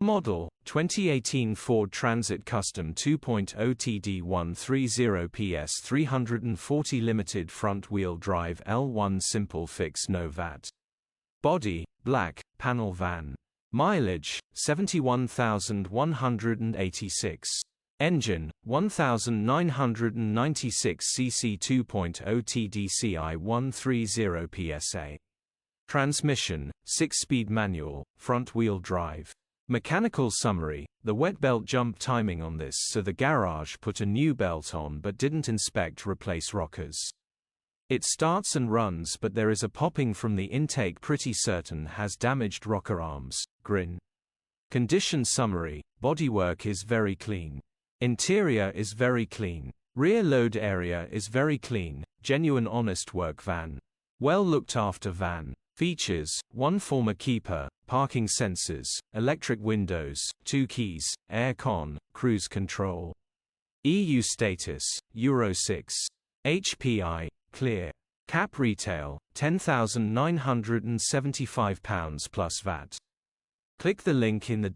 Model, 2018 Ford Transit Custom 2.0 TD130 PS 340 Limited Front-Wheel Drive L1 Simple Fix No VAT. Body, black, panel van. Mileage, 71,186. Engine, 1996 cc 2.0 TDCI 130 PSA. Transmission, 6-speed manual, front-wheel drive. Mechanical summary: the wet belt jump timing on this, so the garage put a new belt on but didn't inspect replace rockers. It starts and runs, but there is a popping from the intake, pretty certain has damaged rocker arms. Grin. Condition summary: bodywork is very clean. Interior is very clean. Rear load area is very clean. Genuine honest work van. Well looked after van. Features: 1 former keeper, parking sensors, electric windows, 2 keys, air con, cruise control. EU status, Euro 6. HPI, clear. Cap retail, £10,975 plus VAT. Click the link in the